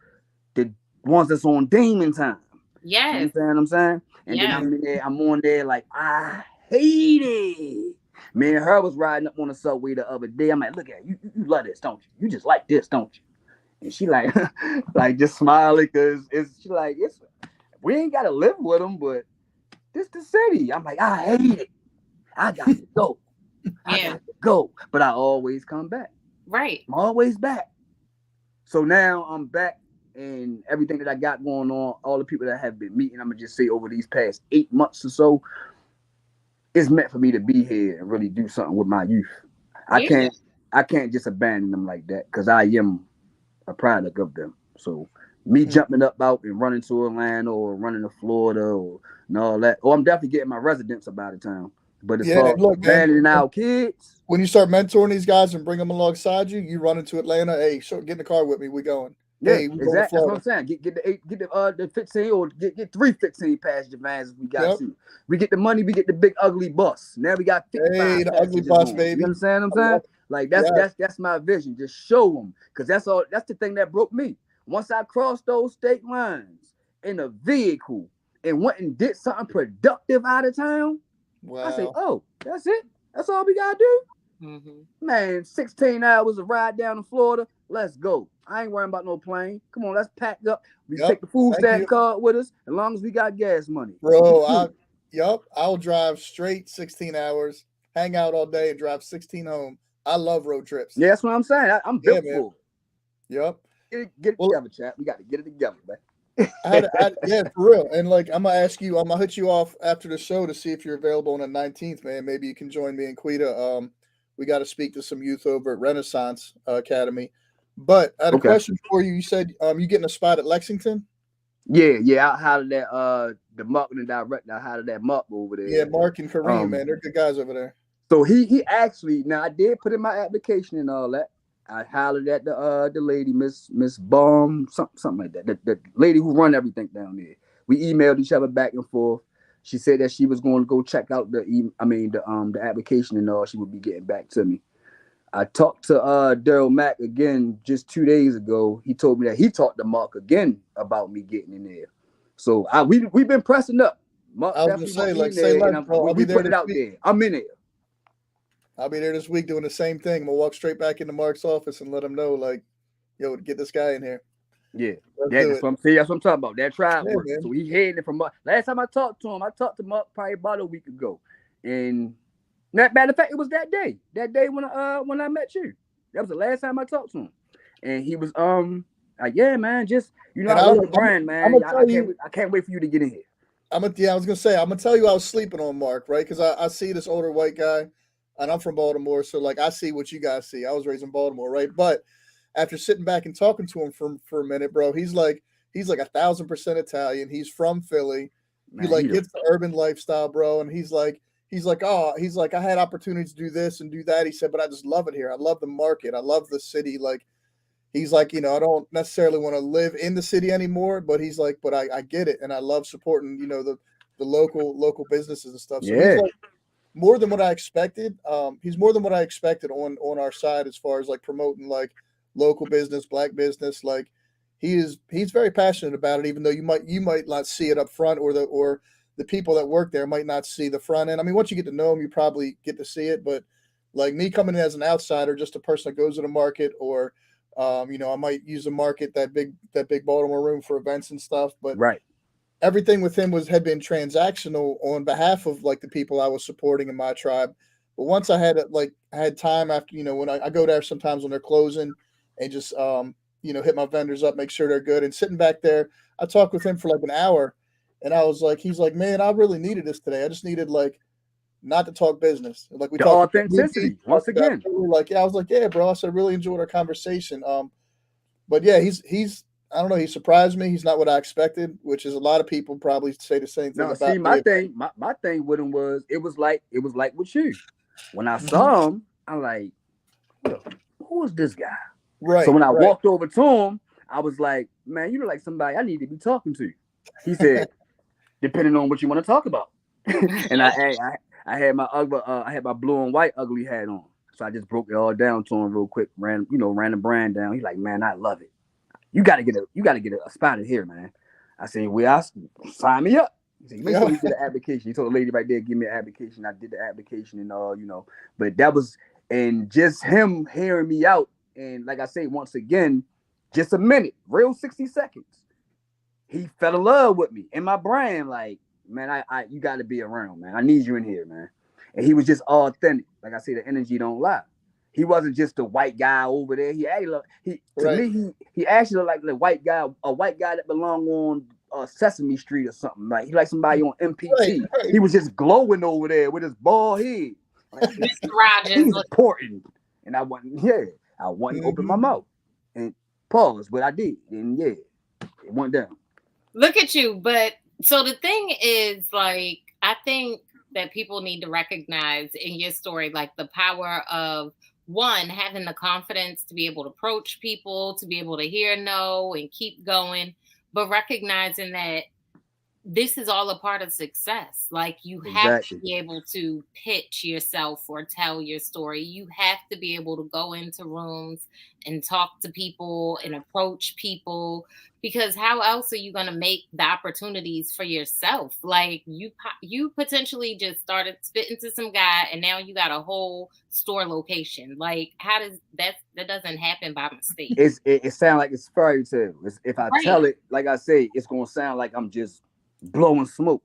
the ones that's on demon time. Yes. You understand what I'm saying? And then I'm on there like, I hate it. Me and her was riding up on the subway the other day. I'm like, look at you love this, don't you? You just like this, don't you? And she like, like just smiling because we ain't gotta live with them, but this the city. I'm like, I hate it. I got to go. I got to go. But I always come back. Right. I'm always back. So now I'm back, and everything that I got going on, all the people that I have been meeting, I'm gonna just say over these past 8 months or so, it's meant for me to be here and really do something with my youth. I can't just abandon them like that because I am a product of them. So me jumping up out and running to Atlanta or running to Florida or and all that. Oh, I'm definitely getting my residence up out of town. But as far as abandoning our kids, when you start mentoring these guys and bring them alongside you, you run into Atlanta. Hey, get in the car with me. We going. Yeah, hey, we exactly. That's what I'm saying. Get the 15 or get 3 15 passenger vans if we got to. We get the money, we get the big ugly bus. Now we got 55 the ugly bus, baby. You understand what I'm saying? Like that's my vision. Just show them. Because that's the thing that broke me. Once I crossed those state lines in a vehicle and went and did something productive out of town, I say, oh, that's it. That's all we gotta do. Man, 16 hours of ride down to Florida. Let's go. I ain't worrying about no plane. Come on, let's pack up. We take the food stamp card with us as long as we got gas money. Bro, I'll drive straight 16 hours, hang out all day, and drive 16 home. I love road trips. Yeah, that's what I'm saying. I'm built for it. Yep. Get it together, chat. We got to get it together, man. Yeah, for real. And like, I'm gonna hit you off after the show to see if you're available on the 19th, man. Maybe you can join me and Quita. We got to speak to some youth over at Renaissance Academy. But I had a question for you. You said you getting a spot at Lexington? Yeah. I hired that the marketing director. I hired that Mark over Yeah, there. Mark and Kareem, Um, man, they're good guys over there. so he actually now I did put in my application and all that. I hollered at the lady, Miss Baum, something like that. The lady who run everything down there. We emailed each other back and forth. She said that she was going to go check out the application and all. She would be getting back to me. I talked to Daryl Mack again just 2 days ago. He told me that he talked to Mark again about me getting in there. So we've been pressing up. Mark I was gonna definitely want say, me like, in say there, less, and bro. I'll be we there putting it this out week. there. I'm in there. I'll be there this week doing the same thing. I'm gonna walk straight back into Mark's office and let him know, like, yo, get this guy in here. Yeah, Let's do that's it. what I'm saying. That's what I'm talking about. That tribe Yeah, work. man. So he heading it from Mark. Last time I talked to him, I talked to Mark probably about a week ago, and matter of fact, it was that day. That day when I met you. That was the last time I talked to him, and he was like, yeah, man, just And I love the brand, I'm man. gonna Yeah, tell you, I can't wait for you to get in here. I was gonna say, I'm gonna tell you, I was sleeping on Mark, right? Because I see this older white guy, and I'm from Baltimore, so like I see what you guys see. I was raised in Baltimore, right? But after sitting back and talking to him for a minute, bro, he's like 1,000% Italian. He's from Philly. He Man, like he the gets the urban lifestyle, bro, and he's like, I had opportunities to do this and do that. He said, but I just love it here. I love the market. I love the city. Like he's like, I don't necessarily want to live in the city anymore, but he's like, but I get it, and I love supporting, the local businesses and stuff. So he's yeah, like more than what I expected. He's more than what I expected on our side as far as like promoting like local business, black business. Like he's very passionate about it, even though you might not see it up front, or the people that work there might not see the front end. I mean, once you get to know him, you probably get to see it, but like me coming in as an outsider, just a person that goes to the market, or I might use the market, that big Baltimore room for events and stuff. But right. everything with him had been transactional on behalf of like the people I was supporting in my tribe. But once I had time after, when I go there sometimes when they're closing, and just hit my vendors up, make sure they're good, and sitting back there, I talked with him for like an hour, and I was like, he's like, man, I really needed this today. I just needed like not to talk business. Like we The talked about movies, authenticity once talked about again. food. Like, yeah, I was like, yeah, bro. I said I really enjoyed our conversation. But yeah, he's I don't know, he surprised me. He's not what I expected, which is a lot of people probably say the same thing Now, about see, me. my thing with him was it was like with you. When I Mhm. saw him, I'm like, who is this guy? So Right, when I right. walked over to him, I was like, man, you look like somebody I need to be talking to. He said, depending on what you want to talk about. And I had my I had my blue and white ugly hat on. So I just broke it all down to him real quick, ran the brand down. He's like, man, I love it. You gotta get a spot in here, man. I said, well, sign me up. He said, make sure Yeah. you get an application. He told the lady right there, give me an application. I did the application and all. But that was and just him hearing me out. And like I say, once again, just a minute, real 60 seconds. He fell in love with me and my brand. Like, man, I you got to be around, man. I need you in here, man. And he was just authentic. Like I say, the energy don't lie. He wasn't just a white guy over there. He actually, he to Right. me, he actually looked like the white guy, a white guy that belonged on Sesame Street or something. Like he like somebody on Right. MPT. Right. He was just glowing over there with his bald head. Like I said, Mr. Rogers, he's important. And I wasn't open my Mhm. mouth and pause, but I did, and yeah, it went down. look at you. But so the thing is, like, I think that people need to recognize in your story, like, the power of one, having the confidence to be able to approach people, to be able to hear no and keep going, but recognizing that this is all a part of success. Like, you have to Exactly. be able to pitch yourself or tell your story. You have to be able to go into rooms and talk to people and approach people, because how else are you going to make the opportunities for yourself? Like, you potentially just started spitting to some guy and now you got a whole store location. Like, how does that doesn't happen by mistake. It sounds like it's fairy tale. If I Right. tell it, like I say, it's gonna sound like I'm just blowing smoke.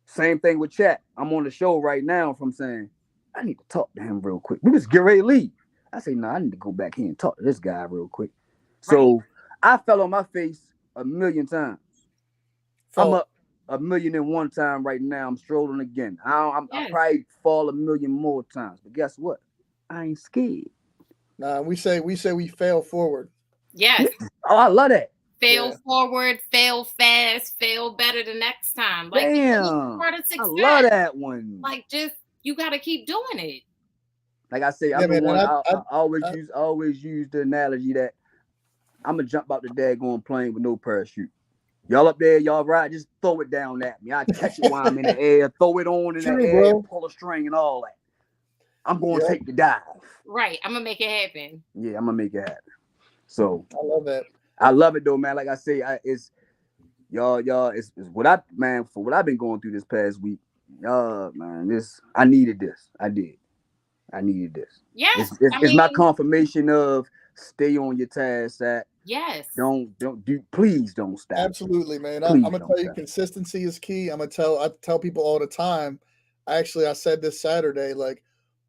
Same thing with chat. I'm on the show right now from saying, I need to talk to him real quick. We just get ready to leave. I say, no, I need to go back here and talk to this guy real quick. Right. So I fell on my face a million times. I'm Fault. up a million and one time right now. I'm strolling again. I Yes. probably fall a million more times. But guess what? I ain't scared. Nah, we say we fail forward. Yeah. Yes. Oh, I love that. Fail Yeah. forward, fail fast, fail better the next time. Like, it's Damn, part of I love success. that one. Like, just you got to keep doing it. Like I say, Yeah, I'm the man. And one. I I always use the analogy that I'm gonna jump out the daggone plane with no parachute. Y'all up there, y'all ride, just throw it down at me. I catch it while I'm in the air, throw it on in the true, air, bro. pull a string and all that. I'm gonna Yep. take the dive. Right. I'm going to make it happen. Yeah, I'm gonna make it happen. So I love that. I love it though, man. Like I say, it's y'all, it's what I man for what I've been going through this past week. Y'all, man, I needed this. I did. I needed this. Yes. I It's my mean, confirmation of stay on your task. That yes. don't do. Please don't stop. Absolutely, man. I'm Please gonna don't tell you, stop. consistency is key. I tell people all the time. I said this Saturday, like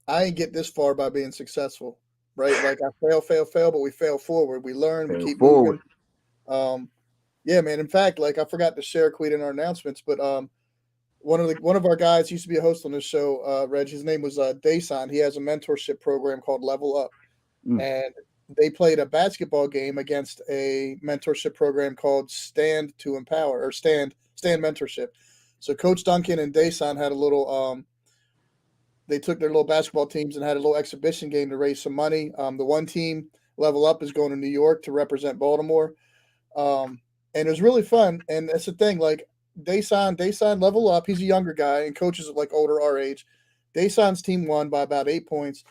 I ain't get this far by being successful, right? Like I fail, but we fail forward. We learn, we Fail keep forward. moving. Yeah, man. In fact, like I forgot to share a tweet in our announcements, but one of our guys used to be a host on this show, Reg. His name was Dason. He has a mentorship program called Level Up, Mm. and they played a basketball game against a mentorship program called Stand to Empower or Stand Mentorship. So Coach Duncan and Dason had a little. They took their little basketball teams and had a little exhibition game to raise some money. The one team, Level Up, is going to New York to represent Baltimore. And it was really fun. And that's the thing, like Dason Level Up. He's a younger guy, and coaches are like older our age. Dason's team won by about 8 points,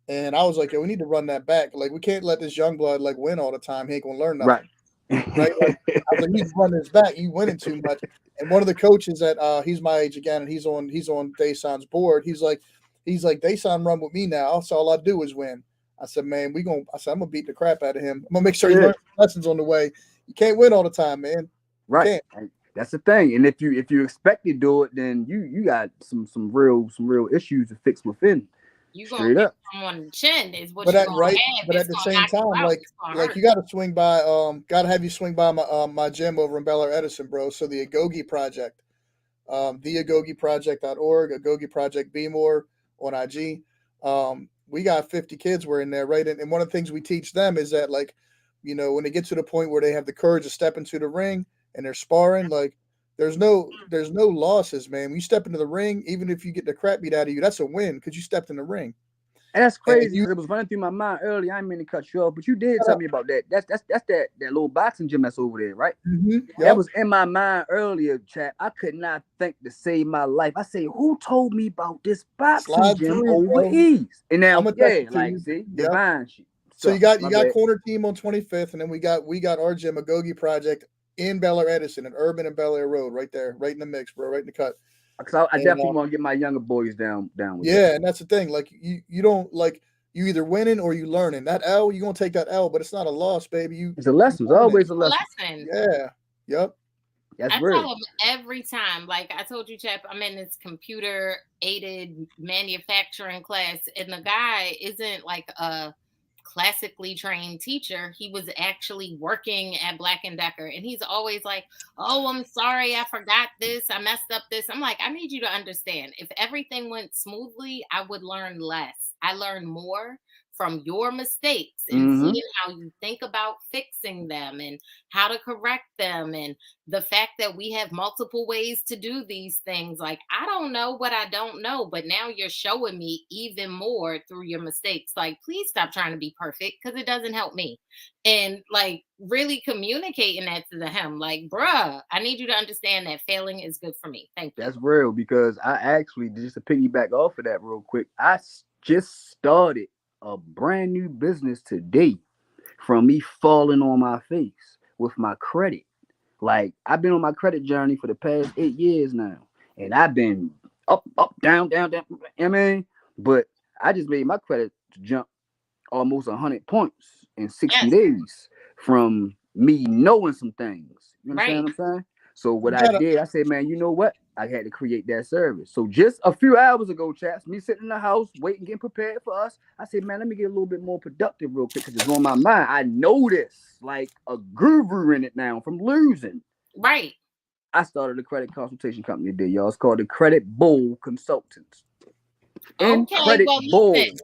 and I was like, "Yo, we need to run that back. Like, we can't let this young blood like win all the time. He ain't gonna learn Right. nothing, right?" Like, I was like, "You need to run this back. You winning too much." And one of the coaches that he's my age again, and he's on Dason's board. He's like Dason run with me now. So all I do is win. I said, "Man, I'm gonna beat the crap out of him. I'm gonna make sure he Yeah. learns lessons on the way. You can't win all the time, man. Right. Can't." That's the thing. And if you expect to do it, then you got some real issues to fix within. You going to Straight get up. someone on the chin is what But you're at going right, to have. but It's at the going to same knock you time, out. like It's going to like hurt. you got to swing by. Got to have you swing by my gym over in Bel Air Edison, bro. So the Agogi Project, theagogiproject.org, Agogi Project Be More on IG. We got 50 kids. We're in there, right? And one of the things we teach them is that, like, when they get to the point where they have the courage to step into the ring and they're sparring, like, there's no losses, man. When you step into the ring, even if you get the crap beat out of you, that's a win because you stepped in the ring. And that's And crazy you because it was running through my mind earlier. I didn't mean to cut you off, but you did tell me about that. That's that little boxing gym that's over there, right? That yep. was in my mind earlier, chat. I could not think to save my life. I say, who told me about this boxing Slide gym through, over bro. east? And now, I'm gonna text yeah, it to like you. see, Yep. divine shit. So you Stuff. got My bad. corner team on 25th, and then we got our gym, Agogi Project, in Bel Air Edison, and Urban and Bel Air Road, right there, right in the mix, bro, right in the cut. Because I And definitely want to get my younger boys down with that. yeah, and that's the thing. Like you don't like you either winning or you learning. That L, you're gonna take that L, but it's not a loss, baby. It's a lesson. It's always a It's lesson. a lesson. Yeah. Yep. That's I real. tell them every time, like I told you, Chap, I'm in this computer aided manufacturing class, and the guy isn't like a classically trained teacher. He was actually working at Black and Decker, and he's always like, "Oh, I'm sorry, I forgot this, I messed up this." I'm like, I need you to understand, if everything went smoothly, I would learn less. I learn more from your mistakes and seeing how you think about fixing them and how to correct them, and the fact that we have multiple ways to do these things. Like, I don't know what I don't know, but now you're showing me even more through your mistakes. Like, please stop trying to be perfect because it doesn't help me. And like really communicating that to him, like, bruh, I need you to understand that failing is good for me. Thank you. That's real because I actually, just to piggyback off of that real quick, just started a brand new business today from me falling on my face with my credit. Like, I've been on my credit journey for the past 8 years now, and I've been up, down, down, down. I mean, but I just made my credit jump almost 100 points in 60 Yes. days from me knowing some things. You understand Right. what I'm saying? So what You I gotta- did, I said, man, you know what? I had to create that service. So just a few hours ago, chaps, me sitting in the house waiting, getting prepared for us. I said, man, let me get a little bit more productive real quick because it's on my mind. I know this like a guru in it now from losing. Right. I started a credit consultation company today, y'all. It's called the Credit Bull Consultants. Okay, Credit well, Bull. listen.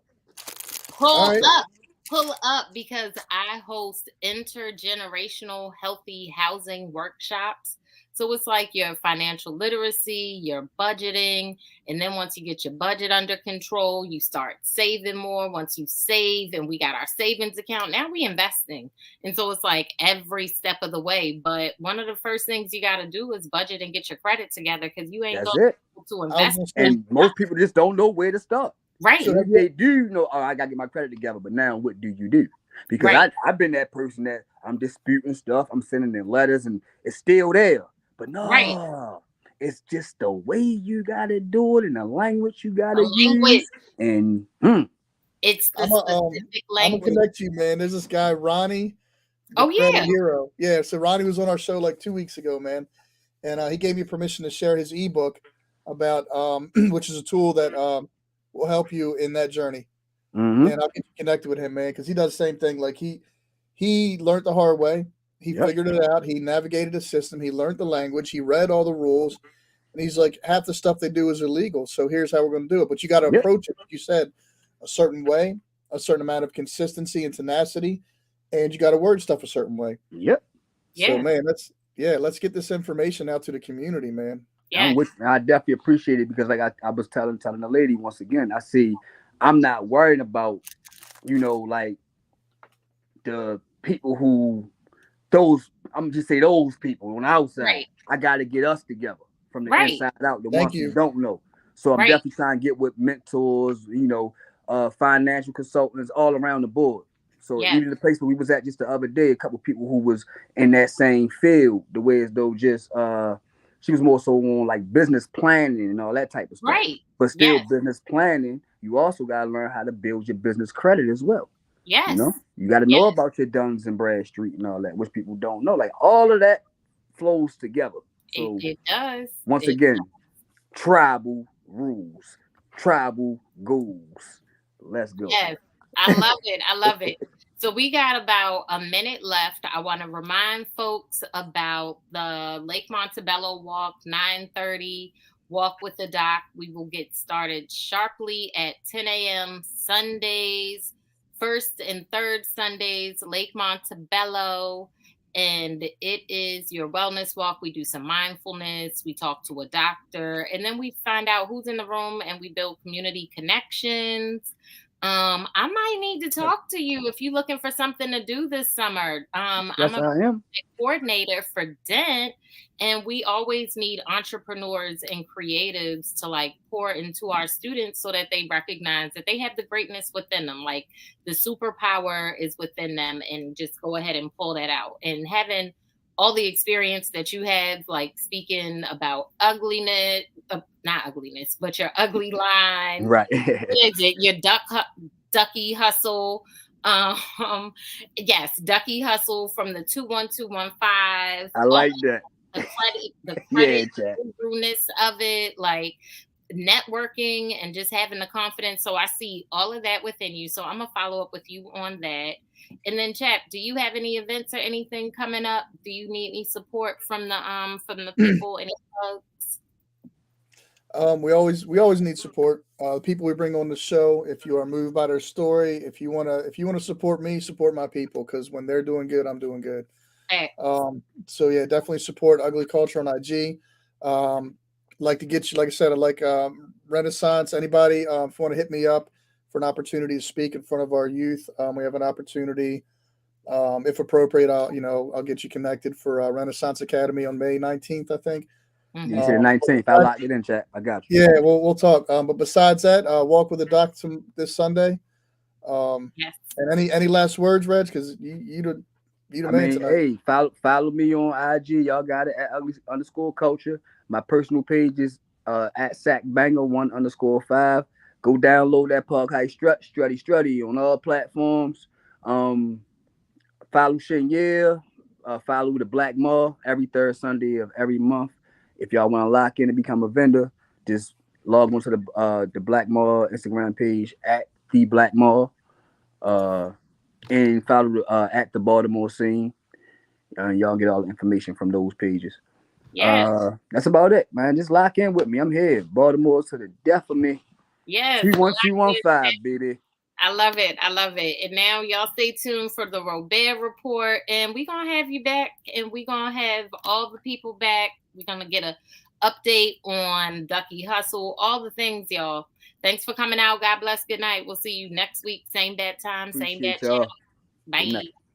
Pull All right. up. pull up because I host intergenerational healthy housing workshops. So it's like your financial literacy, your budgeting, and then once you get your budget under control, you start saving more. Once you save, and we got our savings account, now we investing. And so it's like every step of the way. But one of the first things you got to do is budget and get your credit together because you ain't That's going it. to I was invest. gonna say, And most people just don't know where to start. Right, so And have if you, they do know, oh, I gotta get my credit together. But now, what do you do? Because right, I've been that person that I'm disputing stuff, I'm sending in letters, and it's still there. But right. no, it's just the way you gotta do it and the language you The gotta language, use. And it's the I'm a specific I'm gonna language. connect you, man. There's this guy Ronnie, the Oh, credit yeah. hero. Yeah, so Ronnie was on our show like 2 weeks ago, man, and he gave me permission to share his ebook about which is a tool that will help you in that journey. mm-hmm, And I'll get you connected with him, man, because he does the same thing. Like he learned the hard way. He yep, figured it out. He navigated the system. He learned the language. He read all the rules, and he's like, half the stuff they do is illegal. So here's how we're going to do it. But you got to yep, approach it, like you said, a certain way, a certain amount of consistency and tenacity, and you got to word stuff a certain way. yep. So Yeah. man, let's get this information out to the community, man. I'm Yes. with. I definitely appreciate it because, like I was telling the lady once again, I see. I'm not worried about like the people who those I'm just say those people on the outside. Right. I got to get us together from the Right. inside out, the Thank ones who you. don't know. So I'm Right. definitely trying to get with mentors, financial consultants all around the board. So Yes. even the place where we was at just the other day, a couple of people who was in that same field, the way as though just she was more so on like business planning and all that type of stuff. Right. But still Yes. business planning, you also gotta learn how to build your business credit as well. Yes. You got to know Yes. about your Duns and Bradstreet and all that, which people don't know. Like all of that flows together. It, So it does. once It, again, tribal rules, tribal goals. Let's go. yes. I love it. I love it. So we got about a minute left. I want to remind folks about the Lake Montebello walk, 9:30. Walk with the Doc. We will get started sharply at 10 a.m. Sundays, first and third Sundays, Lake Montebello. And it is your wellness walk. We do some mindfulness. We talk to a doctor, and then we find out who's in the room and we build community connections. I might need to talk to you if you're looking for something to do this summer. I'm Yes, a I am. coordinator for Dent, and we always need entrepreneurs and creatives to like pour into our students so that they recognize that they have the greatness within them. Like the superpower is within them, and just go ahead and pull that out. And having all the experience that you have, like speaking about ugliness, not ugliness, but your ugly line, Right. what is it? Your ducky hustle. Yes, ducky hustle from the 21215. I like that. The Yeah, credit chat. ness of it, like networking and just having the confidence. So I see all of that within you. So I'm gonna follow up with you on that. And then, Chap, do you have any events or anything coming up? Do you need any support from the people? Any folks? We always need support. The people we bring on the show. If you are moved by their story, if you wanna support me, support my people because when they're doing good, I'm doing good. So yeah, definitely support Ugly Culture on IG. Um, like to get you, like I said, I like Renaissance. Anybody, if you want to hit me up for an opportunity to speak in front of our youth, we have an opportunity. If appropriate, I'll get you connected for Renaissance Academy on May 19th, I think. You Mm-hmm. said the Um, 19th. I besides- locked it in, chat. I got you. yeah, we'll talk. But besides that, walk with the doc this Sunday. Yes. And any last words, Reg? Because you the I man mean, tonight. hey, follow me on IG. Y'all got it at ugly_culture. My personal page is at sackbanger1_5. Go download that Pug High Strutty on all platforms. Follow Chinyer. Follow the Black Mall every third Sunday of every month. If y'all want to lock in and become a vendor, just log on to the Black Mall Instagram page at the Black Mall. And follow at the Baltimore scene. Y'all get all the information from those pages. Yes. That's about it, man. Just lock in with me. I'm here. Baltimore to the death of me. Yes. 21215, baby. I love it. I love it. And now y'all stay tuned for the Robert Report. And we're going to have you back. And we're going to have all the people back. We're going to get a update on Ducky Hustle, all the things, y'all. Thanks for coming out. God bless. Good night. We'll see you next week. Same bad time, same bad Appreciate y'all. channel. Good night. Bye.